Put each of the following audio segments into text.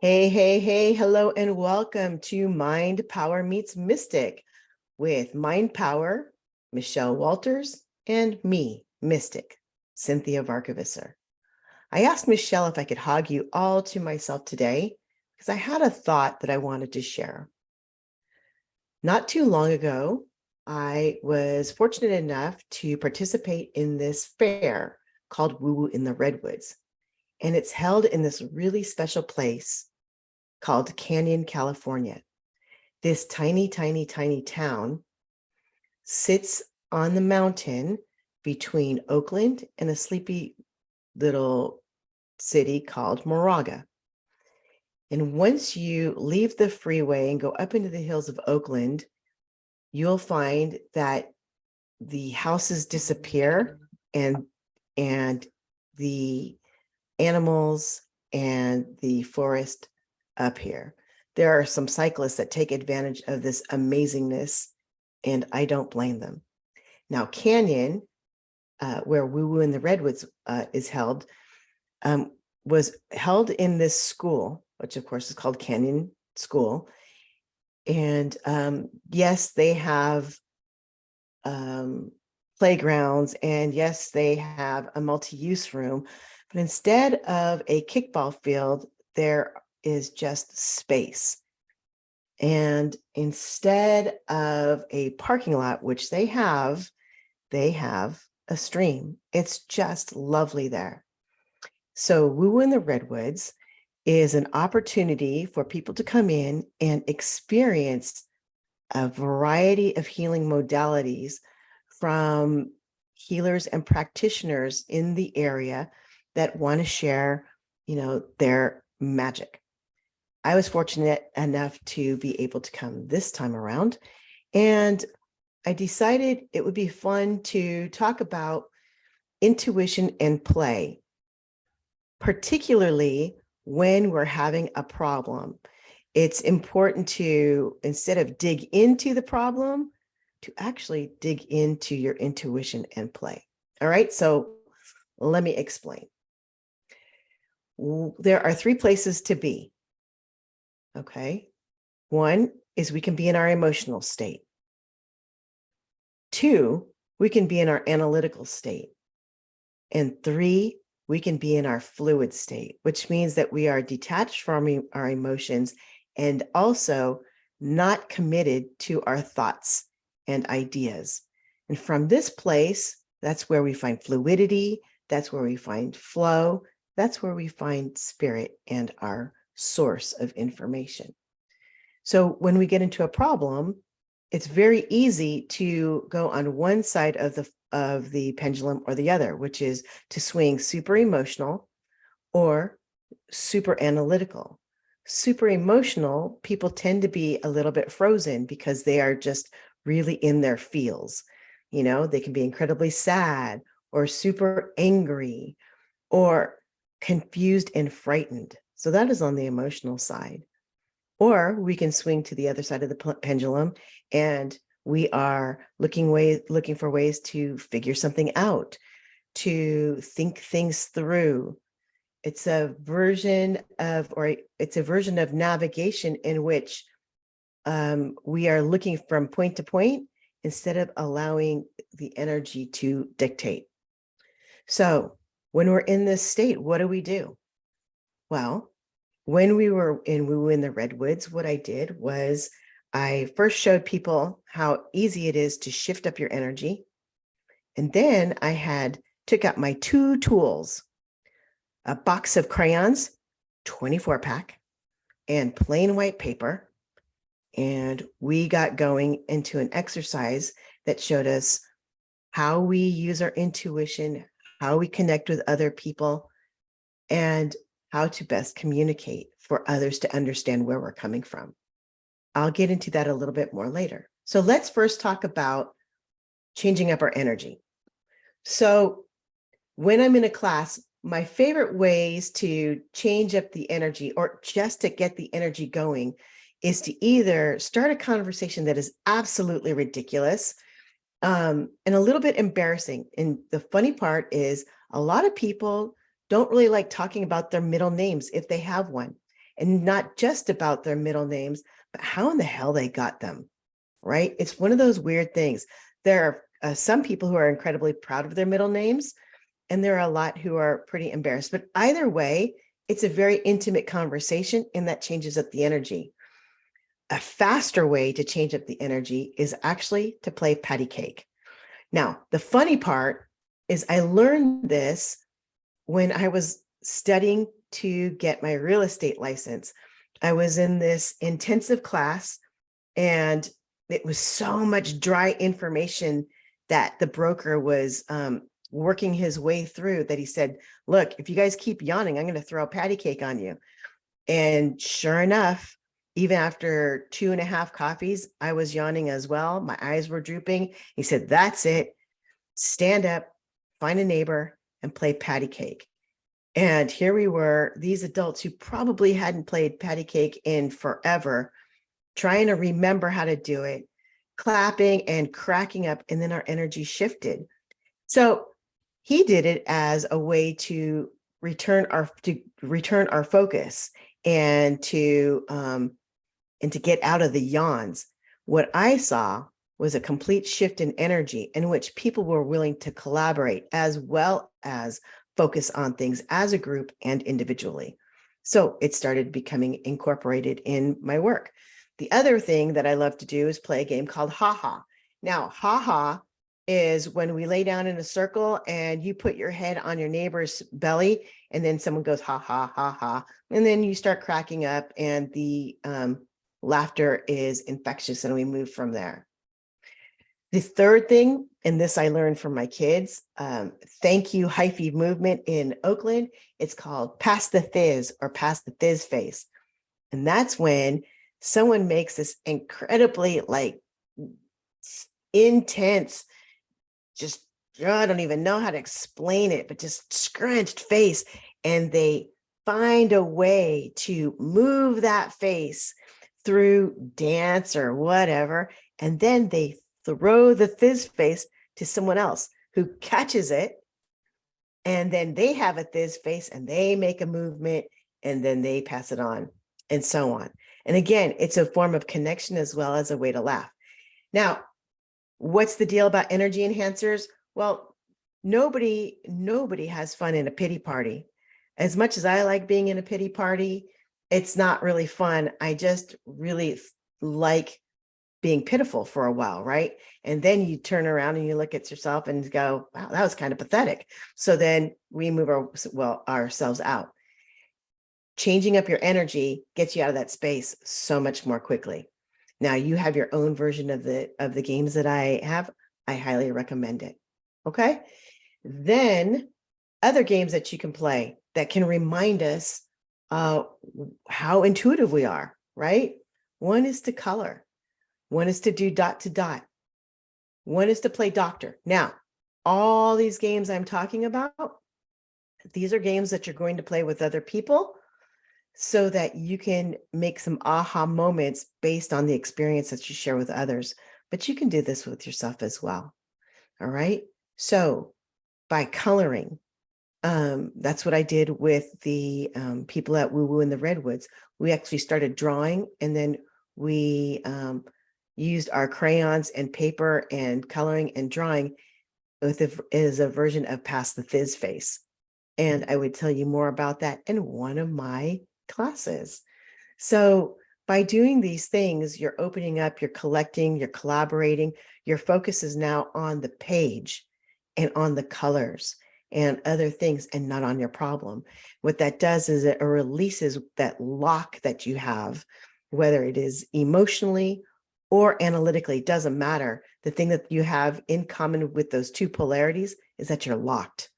Hey, hey, hey, hello, and welcome to Mind Power Meets Mystic with Mind Power, Michelle Walters, and me, Mystic, Cinthia Varkevisser. I asked Michelle if I could hog you all to myself today because I had a thought that I wanted to share. Not too long ago, I was fortunate enough to participate in this fair called Woo Woo in the Redwoods, and it's held in this really special place called Canyon, California. This tiny, tiny, tiny town sits on the mountain between Oakland and a sleepy little city called Moraga. And once you leave the freeway and go up into the hills of Oakland, you'll find that the houses disappear and the animals and the forest appear. There are some cyclists that take advantage of this amazingness, and I don't blame them. Now, Canyon, where Woo Woo in the Redwoods is held, was held in this school, which of course is called Canyon School. And yes, they have playgrounds, and yes, they have a multi-use room, but instead of a kickball field, there is just space. And instead of a parking lot, which they have a stream. It's just lovely there. So Woo Woo in the Redwoods is an opportunity for people to come in and experience a variety of healing modalities from healers and practitioners in the area that want to share, their magic. I was fortunate enough to be able to come this time around, and I decided it would be fun to talk about intuition and play, particularly when we're having a problem. It's important to, instead of dig into the problem, to actually dig into your intuition and play. All right, so let me explain. There are three places to be. Okay. One is we can be in our emotional state. Two, we can be in our analytical state. And three, we can be in our fluid state, which means that we are detached from our emotions and also not committed to our thoughts and ideas. And from this place, that's where we find fluidity. That's where we find flow. That's where we find spirit and our source of information. So when we get into a problem, it's very easy to go on one side of the pendulum or the other, which is to swing super emotional or super analytical. Super emotional, people tend to be a little bit frozen because they are just really in their feels. They can be incredibly sad or super angry or confused and frightened. So that is on the emotional side. Or we can swing to the other side of the pendulum, and we are looking for ways to figure something out, to think things through. It's a version of navigation in which we are looking from point to point instead of allowing the energy to dictate. So when we're in this state, what do? Well, when we were in the Redwoods, what I did was I first showed people how easy it is to shift up your energy. And then I took out my two tools, a box of crayons, 24-pack, and plain white paper. And we got going into an exercise that showed us how we use our intuition, how we connect with other people, and how to best communicate for others to understand where we're coming from. I'll get into that a little bit more later. So let's first talk about changing up our energy. So when I'm in a class, my favorite ways to change up the energy or just to get the energy going is to either start a conversation that is absolutely ridiculous and a little bit embarrassing. And the funny part is a lot of people don't really like talking about their middle names if they have one. and not just about their middle names, but how in the hell they got them, right? It's one of those weird things. There are some people who are incredibly proud of their middle names, and there are a lot who are pretty embarrassed. But either way, it's a very intimate conversation, and that changes up the energy. A faster way to change up the energy is actually to play patty cake. Now, the funny part is I learned this when I was studying to get my real estate license. I was in this intensive class, and it was so much dry information that the broker was working his way through, that he said, look, if you guys keep yawning, I'm going to throw a patty cake on you. And sure enough, even after 2.5 coffees, I was yawning as well. My eyes were drooping. He said, that's it. Stand up, find a neighbor, and play patty cake. And here we were, these adults who probably hadn't played patty cake in forever, trying to remember how to do it, clapping and cracking up, and then our energy shifted. So he did it as a way to return our focus and to get out of the yawns. What I saw was a complete shift in energy in which people were willing to collaborate as well as focus on things as a group and individually. So it started becoming incorporated in my work. The other thing that I love to do is play a game called Ha Ha. Now, Ha Ha is when we lay down in a circle and you put your head on your neighbor's belly, and then someone goes ha ha ha ha, and then you start cracking up, and the laughter is infectious, and we move from there. The third thing, and this I learned from my kids, thank you hyphy movement in Oakland. It's called Pass the Fizz, or Pass the Fizz face. And that's when someone makes this incredibly intense, just, I don't even know how to explain it, but just scrunched face. And they find a way to move that face through dance or whatever. And then they throw the fizz face to someone else who catches it. And then they have a fizz face and they make a movement, and then they pass it on, and so on. And again, it's a form of connection as well as a way to laugh. Now, what's the deal about energy enhancers? Well, nobody has fun in a pity party. As much as I like being in a pity party, it's not really fun. I just really like being pitiful for a while, right? And then you turn around and you look at yourself and go, wow, that was kind of pathetic. So then we move ourselves out. Changing up your energy gets you out of that space so much more quickly. Now you have your own version of the games that I have. I highly recommend it. Okay. Then other games that you can play that can remind us how intuitive we are, right? One is to color. One is to do dot to dot. One is to play doctor. Now, all these games I'm talking about, these are games that you're going to play with other people so that you can make some aha moments based on the experience that you share with others. But you can do this with yourself as well. All right. So by coloring, that's what I did with the people at Woo Woo in the Redwoods. We actually started drawing, and then we used our crayons and paper and coloring and drawing as a version of Pass the Fizz face. And I would tell you more about that in one of my classes. So by doing these things, you're opening up, you're collecting, you're collaborating. Your focus is now on the page and on the colors and other things, and not on your problem. What that does is it releases that lock that you have, whether it is emotionally or analytically, it doesn't matter. The thing that you have in common with those two polarities is that you're locked,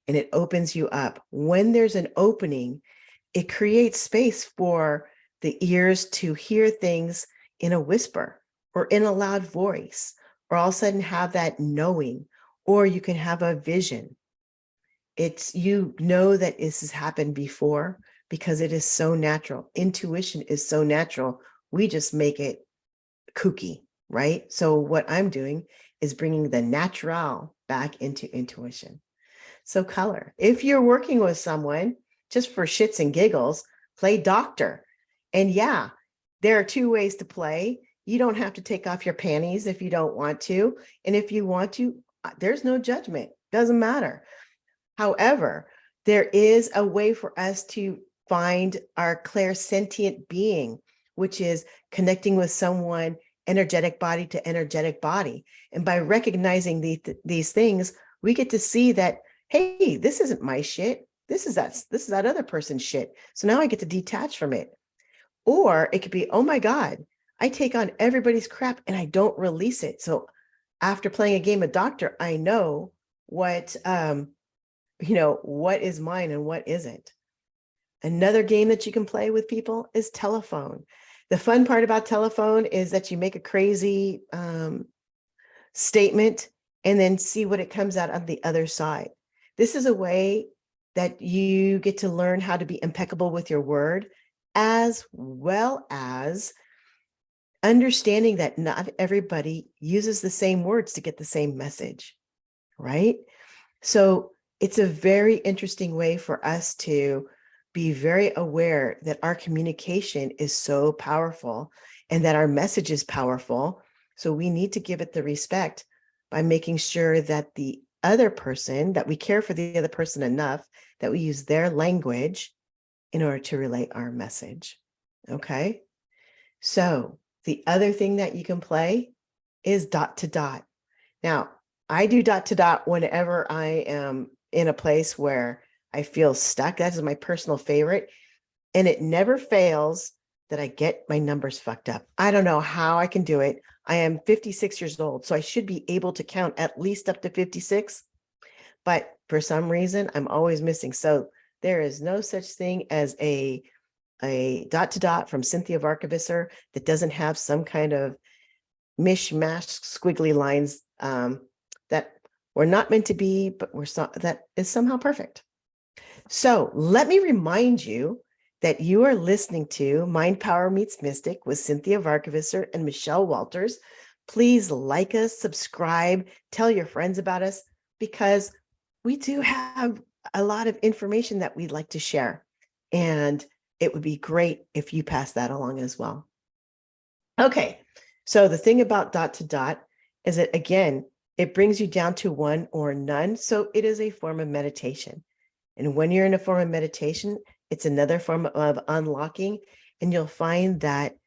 and it opens you up. When there's an opening, it creates space for the ears to hear things in a whisper or in a loud voice, or all of a sudden have that knowing, or you can have a vision. It's, you know that this has happened before because it is so natural. Intuition is so natural. We just make it kooky, right? So what I'm doing is bringing the natural back into intuition. So color. If you're working with someone just for shits and giggles, play doctor. And yeah, there are two ways to play. You don't have to take off your panties if you don't want to. And if you want to, there's no judgment. Doesn't matter. However, there is a way for us to find our clairsentient being, which is connecting with someone energetic body to energetic body. And by recognizing these things, we get to see that, hey, this isn't my shit. This is that other person's shit. So now I get to detach from it. Or it could be, oh my God, I take on everybody's crap and I don't release it. So after playing a game of doctor, I know what what is mine and what isn't. Another game that you can play with people is telephone. The fun part about telephone is that you make a crazy statement and then see what it comes out on the other side. This is a way that you get to learn how to be impeccable with your word, as well as understanding that not everybody uses the same words to get the same message, right? So it's a very interesting way for us to be very aware that our communication is so powerful and that our message is powerful. So we need to give it the respect by making sure that the other person, that we care for the other person enough, that we use their language in order to relay our message. Okay. So the other thing that you can play is dot to dot. Now, I do dot to dot whenever I am in a place where I feel stuck. That is my personal favorite. And it never fails that I get my numbers fucked up. I don't know how I can do it. I am 56 years old, so I should be able to count at least up to 56. But for some reason, I'm always missing. So there is no such thing as a dot to dot from Cinthia Varkevisser that doesn't have some kind of mishmash squiggly lines that were not meant to be, but that is somehow perfect. So let me remind you that you are listening to Mind Power Meets Mystic with Cinthia Varkevisser and Michelle Walters. Please like us, subscribe, tell your friends about us, because we do have a lot of information that we'd like to share. And it would be great if you pass that along as well. Okay, so the thing about dot to dot is that, again, it brings you down to one or none. So it is a form of meditation. And when you're in a form of meditation, it's another form of unlocking, and you'll find that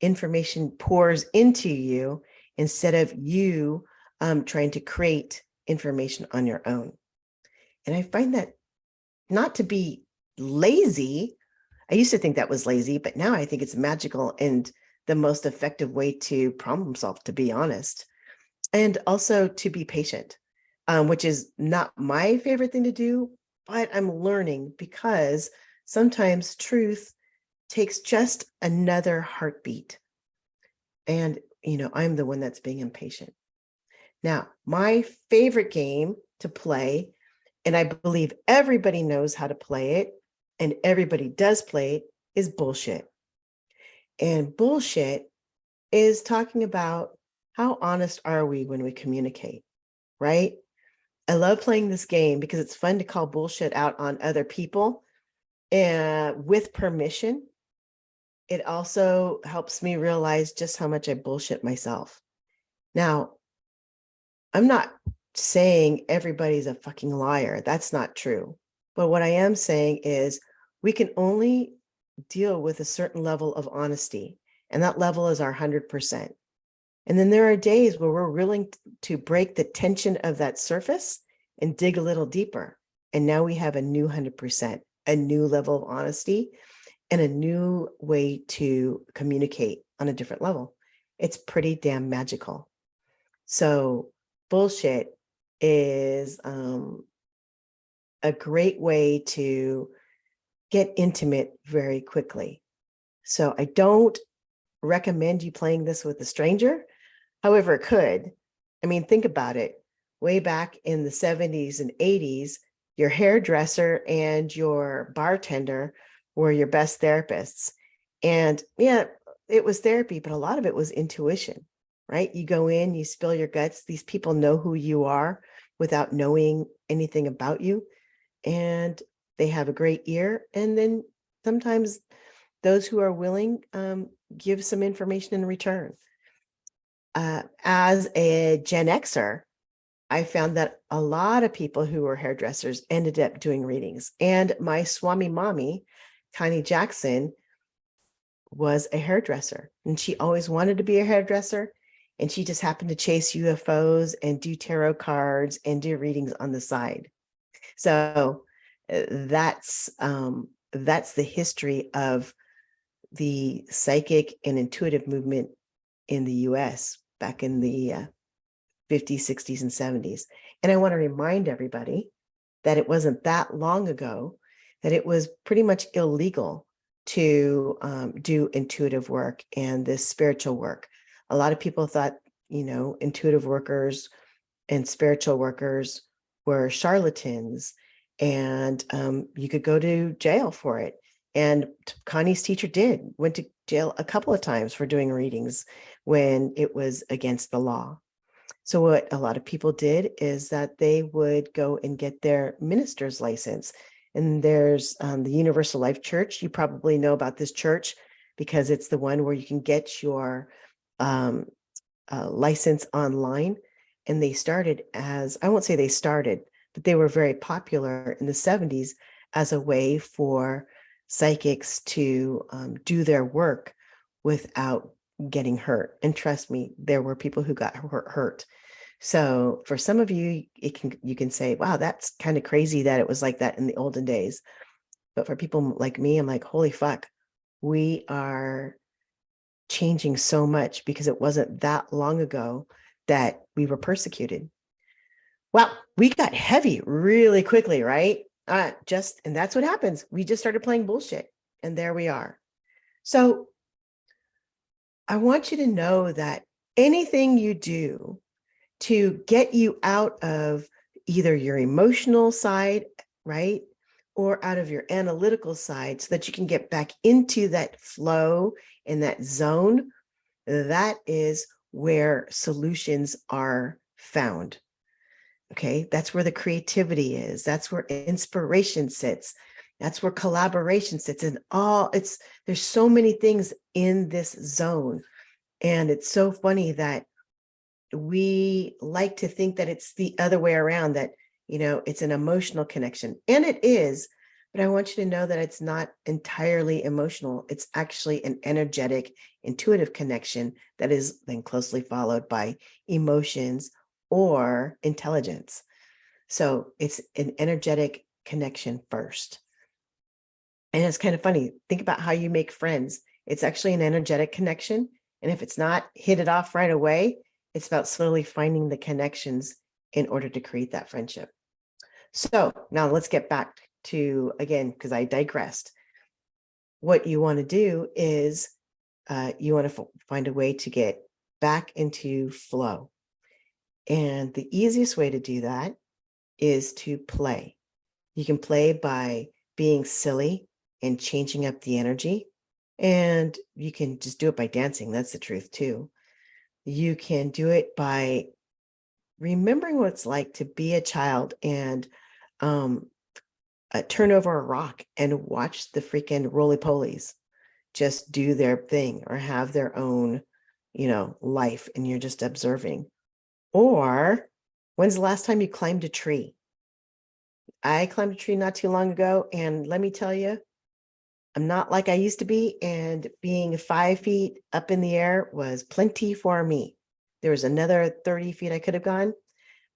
information pours into you instead of you trying to create information on your own. And I find that not to be lazy. I used to think that was lazy, but now I think it's magical and the most effective way to problem solve, to be honest. And also to be patient, which is not my favorite thing to do, but I'm learning, because sometimes truth takes just another heartbeat. And, I'm the one that's being impatient. Now, my favorite game to play, and I believe everybody knows how to play it, and everybody does play it, is bullshit. And bullshit is talking about how honest are we when we communicate, right? I love playing this game because it's fun to call bullshit out on other people and with permission. It also helps me realize just how much I bullshit myself. Now, I'm not saying everybody's a fucking liar. That's not true. But what I am saying is we can only deal with a certain level of honesty, and that level is our 100%. And then there are days where we're willing to break the tension of that surface and dig a little deeper. And now we have a new 100%, a new level of honesty, and a new way to communicate on a different level. It's pretty damn magical. So bullshit is a great way to get intimate very quickly. So I don't recommend you playing this with a stranger. However, it could. I mean, think about it. Way back in the 70s and 80s, your hairdresser and your bartender were your best therapists. And yeah, it was therapy, but a lot of it was intuition, right? You go in, you spill your guts. These people know who you are without knowing anything about you. And they have a great ear. And then sometimes those who are willing give some information in return. As a Gen Xer, I found that a lot of people who were hairdressers ended up doing readings. And my Swami Mommy, Connie Jackson, was a hairdresser. And she always wanted to be a hairdresser. And she just happened to chase UFOs and do tarot cards and do readings on the side. So that's the history of the psychic and intuitive movement in the US back in the 50s, 60s, and 70s. And I want to remind everybody that it wasn't that long ago that it was pretty much illegal to do intuitive work and this spiritual work. A lot of people thought, intuitive workers and spiritual workers were charlatans, and you could go to jail for it. And Connie's teacher went to jail a couple of times for doing readings when it was against the law. So what a lot of people did is that they would go and get their minister's license. And there's the Universal Life Church. You probably know about this church because it's the one where you can get your license online. And they started I won't say they started, but they were very popular in the 70s as a way for psychics to do their work without getting hurt. And trust me, there were people who got hurt. So for some of you, you can say, wow, that's kind of crazy that it was like that in the olden days. But for people like me, I'm like, holy fuck, we are changing so much because it wasn't that long ago that we were persecuted. Well, we got heavy really quickly, right? And that's what happens. We just started playing bullshit, and there we are. So I want you to know that anything you do to get you out of either your emotional side, right, or out of your analytical side so that you can get back into that flow and that zone, that is where solutions are found. Okay, that's where the creativity is. That's where inspiration sits. That's where collaboration sits. And there's so many things in this zone. And it's so funny that we like to think that it's the other way around, that, it's an emotional connection. And it is, but I want you to know that it's not entirely emotional. It's actually an energetic, intuitive connection that is then closely followed by emotions or intelligence. So it's an energetic connection first. And it's kind of funny. Think about how you make friends. It's actually an energetic connection. And if it's not, hit it off right away. It's about slowly finding the connections in order to create that friendship. So now let's get back to, again, because I digressed. What you want to do is you want to find a way to get back into flow. And the easiest way to do that is to play. You can play by being silly and changing up the energy. And you can just do it by dancing. That's the truth too. You can do it by remembering what it's like to be a child and turn over a rock and watch the freaking roly-polies just do their thing or have their own, life, and you're just observing. Or when's the last time you climbed a tree? I climbed a tree not too long ago, and let me tell you, I'm not like I used to be, and being 5 feet up in the air was plenty for me. There was another 30 feet I could have gone,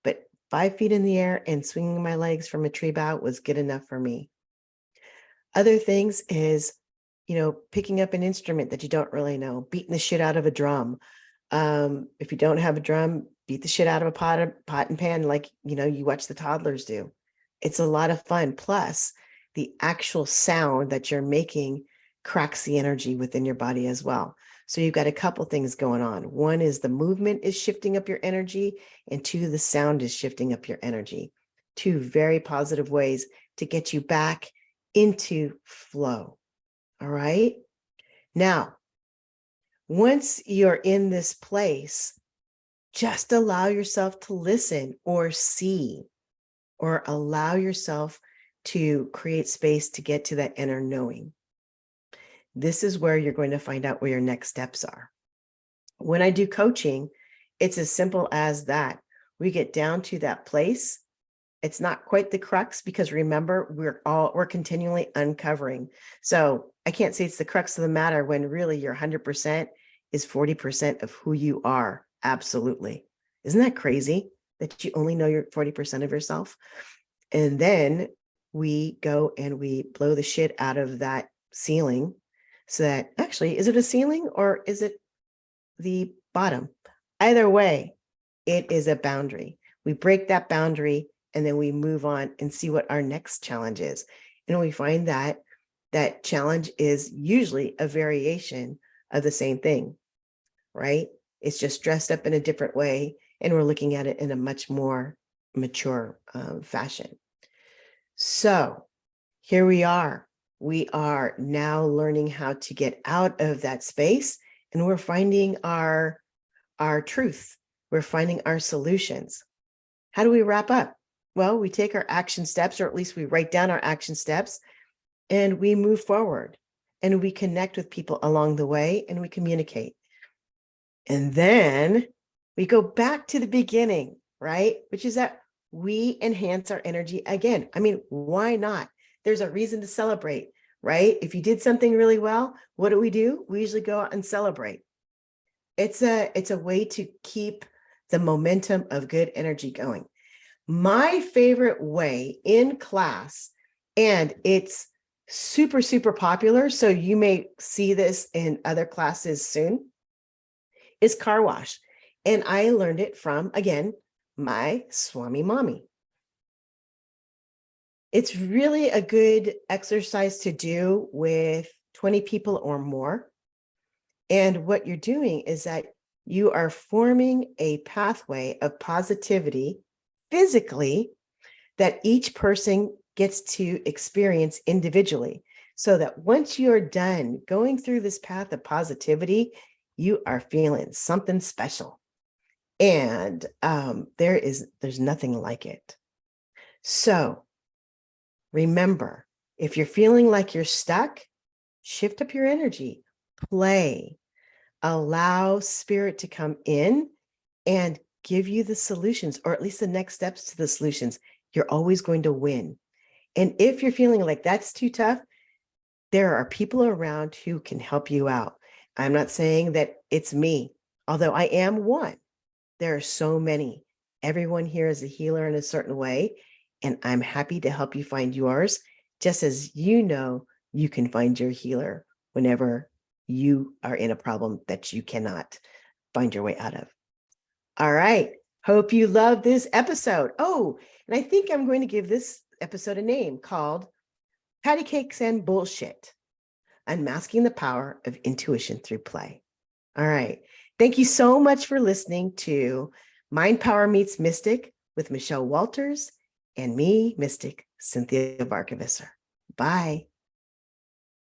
but 5 feet in the air and swinging my legs from a tree bough was good enough for me. Other things is, picking up an instrument that you don't really know, beating the shit out of a drum. If you don't have a drum, beat the shit out of a pot and pan, like, you watch the toddlers do. It's a lot of fun. Plus, the actual sound that you're making cracks the energy within your body as well. So you've got a couple things going on. One is the movement is shifting up your energy, and two, the sound is shifting up your energy. Two very positive ways to get you back into flow. All right. Now, once you're in this place, just allow yourself to listen or see, or allow yourself to create space to get to that inner knowing. this is where you're going to find out where your next steps are. When I do coaching, it's as simple as that. We get down to that place. It's not quite the crux, because remember, we're continually uncovering. So I can't say it's the crux of the matter when really your 100% is 40% of who you are. Absolutely. Isn't that crazy that you only know your 40% of yourself? And then we go and we blow the shit out of that ceiling, so that actually, is it a ceiling or is it the bottom? Either way, it is a boundary. We break that boundary, and then we move on and see what our next challenge is. And we find that that challenge is usually a variation of the same thing, right? It's just dressed up in a different way, and we're looking at it in a much more mature fashion. So here we are. We are now learning how to get out of that space, and we're finding our truth. We're finding our solutions. How do we wrap up? Well, we take our action steps, or at least we write down our action steps, and we move forward, and we connect with people along the way, and we communicate. And then we go back to the beginning, right? Which is that we enhance our energy again. I mean, why not? There's a reason to celebrate, right? If you did something really well, what do? We usually go out and celebrate. It's a way to keep the momentum of good energy going. My favorite way in class, and it's super, super popular, so you may see this in other classes soon, is car wash. And I learned it from, again, my Swami Mommy. It's really a good exercise to do with 20 people or more. And what you're doing is that you are forming a pathway of positivity physically that each person gets to experience individually. So that once you're done going through this path of positivity, you are feeling something special. And there's nothing like it. So remember, if you're feeling like you're stuck, shift up your energy, play, allow spirit to come in and give you the solutions, or at least the next steps to the solutions. You're always going to win. And if you're feeling like that's too tough, there are people around who can help you out. I'm not saying that it's me, although I am one. There are so many. Everyone here is a healer in a certain way, and I'm happy to help you find yours, just as you know you can find your healer whenever you are in a problem that you cannot find your way out of. All right. Hope you love this episode. Oh, and I think I'm going to give this episode a name called Patty Cakes and Bullshit, Unmasking the Power of Intuition Through Play. All right. Thank you so much for listening to Mind Power Meets Mystic with Michelle Walters and me, Mystic Cinthia Varkevisser. Bye.